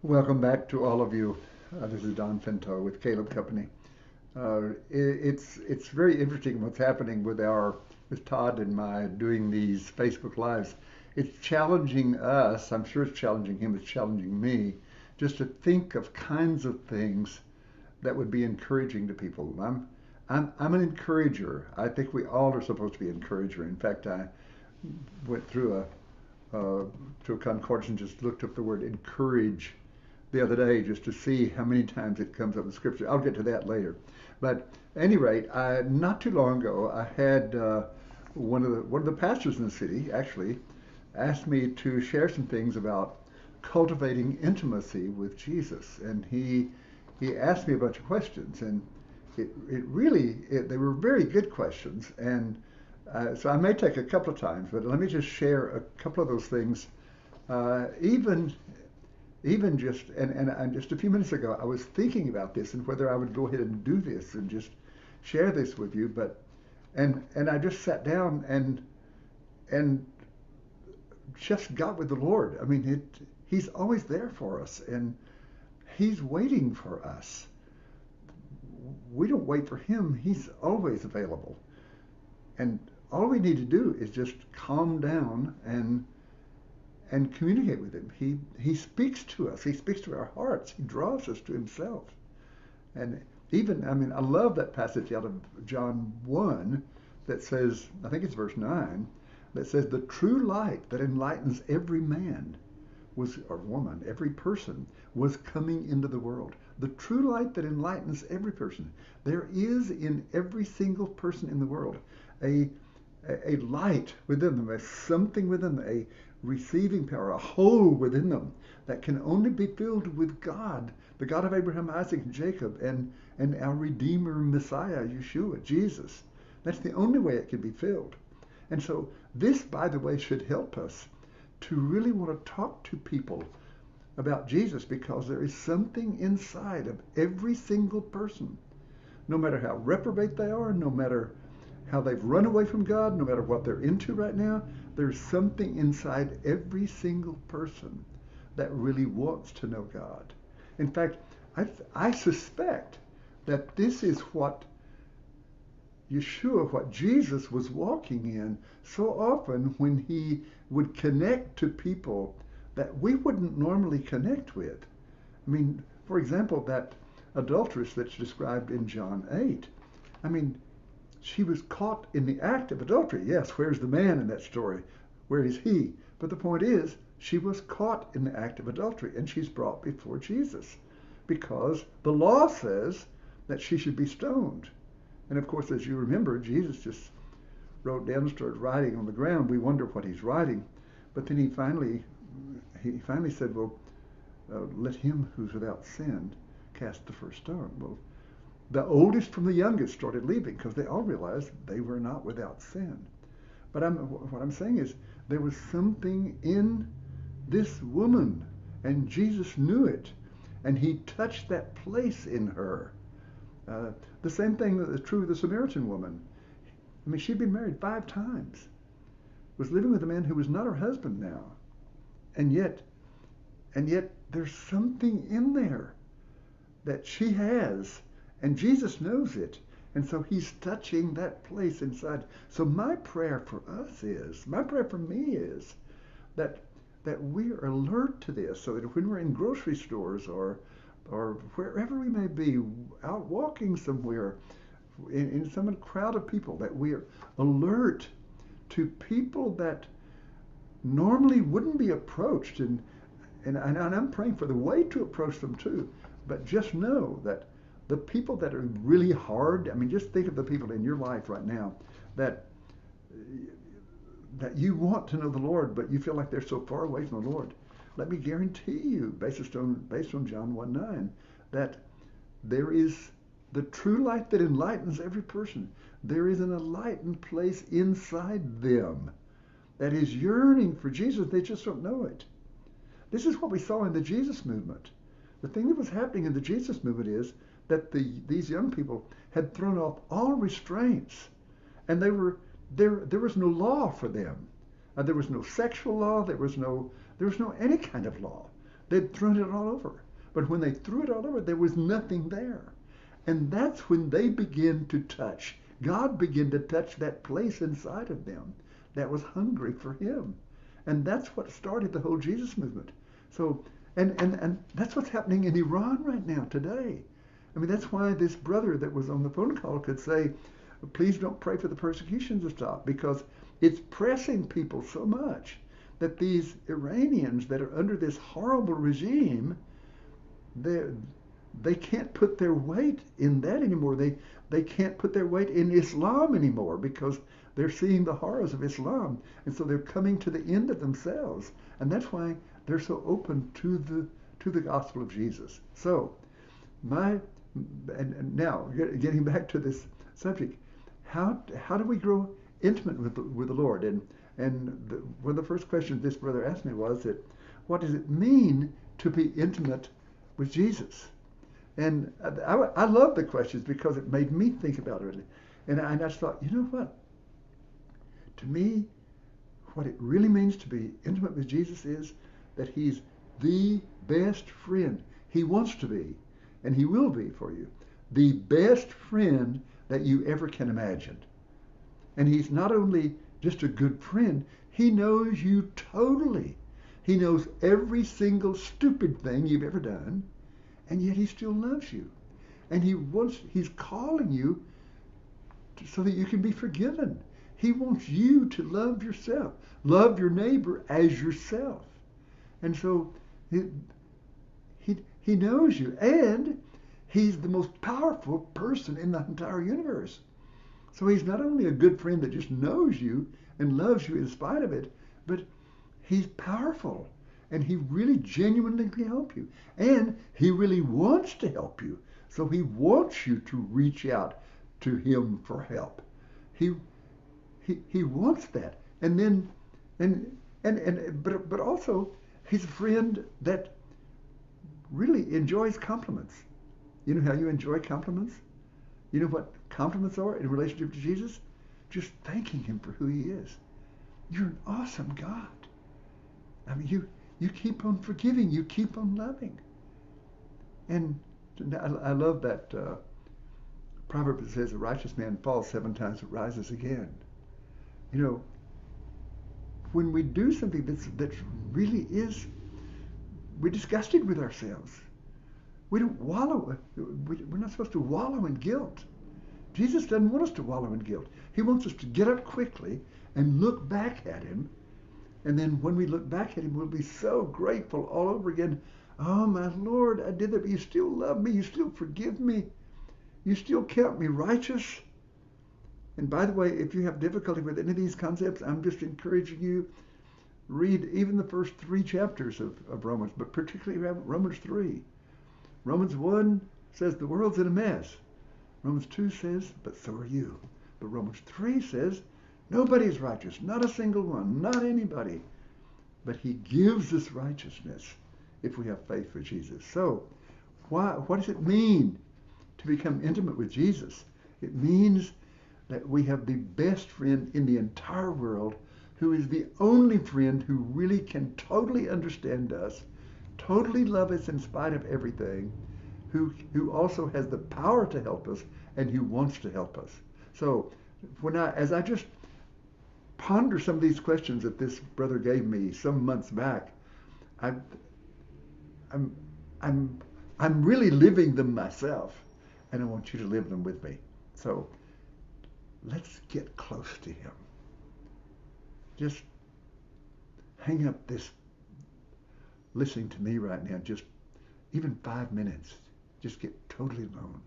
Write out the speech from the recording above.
Welcome back to all of you. This is Don Finto with Caleb Company. It's very interesting what's happening with Todd and my doing these Facebook Lives. It's challenging us. I'm sure it's challenging him. It's challenging me, just to think of kinds of things that would be encouraging to people. I'm an encourager. I think we all are supposed to be encourager. In fact, I went to a concordance and just looked up the word encourage the other day just to see how many times it comes up in Scripture. I'll get to that later. But at any rate, not too long ago, I had one of the pastors in the city actually asked me to share some things about cultivating intimacy with Jesus, and he asked me a bunch of questions, and they were very good questions, and so I may take a couple of times, but let me just share a couple of those things. Even just and just a few minutes ago, I was thinking about this and whether I would go ahead and do this and just share this with you. But and I just sat down and just got with the Lord. I mean, He's always there for us, and He's waiting for us. We don't wait for Him. He's always available, and all we need to do is just calm down and communicate with him. He speaks to us. He speaks to our hearts. He draws us to himself. And even, I mean, I love that passage out of John 1 that says, I think it's verse 9, that says, the true light that enlightens every man was, or woman, every person was coming into the world. The true light that enlightens every person. There is in every single person in the world a light within them, a something within them, a receiving power, a hole within them that can only be filled with God, the God of Abraham, Isaac, and Jacob, and our Redeemer, Messiah, Yeshua, Jesus. That's the only way it can be filled. And so this, by the way, should help us to really want to talk to people about Jesus, because there is something inside of every single person, no matter how reprobate they are, no matter how they've run away from God, no matter what they're into right now, there's something inside every single person that really wants to know God. In fact, I suspect that this is what Yeshua, what Jesus was walking in so often when he would connect to people that we wouldn't normally connect with. I mean, for example, that adulteress that's described in John 8. I mean, she was caught in the act of adultery. Yes, where's the man in that story? Where is he? But the point is, she was caught in the act of adultery, and she's brought before Jesus because the law says that she should be stoned. And of course, as you remember, Jesus just wrote down and started writing on the ground. We wonder what he's writing. But then he finally said, well, let him who's without sin cast the first stone. Well, the oldest from the youngest started leaving because they all realized they were not without sin. But what I'm saying is there was something in this woman, and Jesus knew it, and he touched that place in her. The same thing that is true of the Samaritan woman. I mean, she'd been married 5 times, was living with a man who was not her husband now, and yet there's something in there that she has. And Jesus knows it. And so he's touching that place inside. So my prayer for me is that we are alert to this, so that when we're in grocery stores or wherever we may be, out walking somewhere, in some crowd of people, that we are alert to people that normally wouldn't be approached. And I'm praying for the way to approach them too. But just know that the people that are really hard, I mean, just think of the people in your life right now that you want to know the Lord, but you feel like they're so far away from the Lord. Let me guarantee you, based on John 1:9, that there is the true light that enlightens every person. There is an enlightened place inside them that is yearning for Jesus. They just don't know it. This is what we saw in the Jesus movement. The thing that was happening in the Jesus movement is that these young people had thrown off all restraints, and there was no law for them. There was no sexual law. There was no any kind of law. They'd thrown it all over. But when they threw it all over, there was nothing there. And that's when they begin to touch. God began to touch that place inside of them that was hungry for him. And that's what started the whole Jesus movement. So, and that's what's happening in Iran right now today. I mean, that's why this brother that was on the phone call could say, please don't pray for the persecution to stop, because it's pressing people so much that these Iranians that are under this horrible regime, they can't put their weight in that anymore. They can't put their weight in Islam anymore because they're seeing the horrors of Islam. And so they're coming to the end of themselves. And that's why they're so open to the gospel of Jesus. So, and now, getting back to this subject, how do we grow intimate with the Lord? And one of the first questions this brother asked me was that, what does it mean to be intimate with Jesus? And I love the questions because it made me think about it. And I just thought, you know what? To me, what it really means to be intimate with Jesus is that he's the best friend. He wants to be, and he will be for you, the best friend that you ever can imagine. And he's not only just a good friend, he knows you totally. He knows every single stupid thing you've ever done, and yet he still loves you. And he's calling you so that you can be forgiven. He wants you to love yourself, love your neighbor as yourself. And so he knows you, and he's the most powerful person in the entire universe. So he's not only a good friend that just knows you and loves you in spite of it, but he's powerful, and he really genuinely can help you, and he really wants to help you. So he wants you to reach out to him for help. He wants that, and then but also he's a friend that really enjoys compliments. You know how you enjoy compliments? You know what compliments are in relationship to Jesus? Just thanking him for who he is. You're an awesome God. I mean, you keep on forgiving. You keep on loving. And I love that proverb that says, a righteous man falls 7 times but rises again. You know, when we do something that really is, we're disgusted with ourselves. We don't wallow. We're not supposed to wallow in guilt. Jesus doesn't want us to wallow in guilt. He wants us to get up quickly and look back at him. And then when we look back at him, we'll be so grateful all over again. Oh, my Lord, I did that, but you still love me. You still forgive me. You still count me righteous. And by the way, if you have difficulty with any of these concepts, I'm just encouraging you, read even the first 3 chapters of Romans, but particularly Romans 3. Romans 1 says the world's in a mess. Romans 2 says, but so are you. But Romans 3 says, nobody's righteous, not a single one, not anybody. But he gives us righteousness if we have faith for Jesus. So, what does it mean to become intimate with Jesus? It means that we have the best friend in the entire world, who is the only friend who really can totally understand us, totally love us in spite of everything, who also has the power to help us, and who wants to help us. So as I just ponder some of these questions that this brother gave me some months back, I'm really living them myself, and I want you to live them with me. So let's get close to him. Just hang up this listening to me right now, just even 5 minutes. Just get totally alone.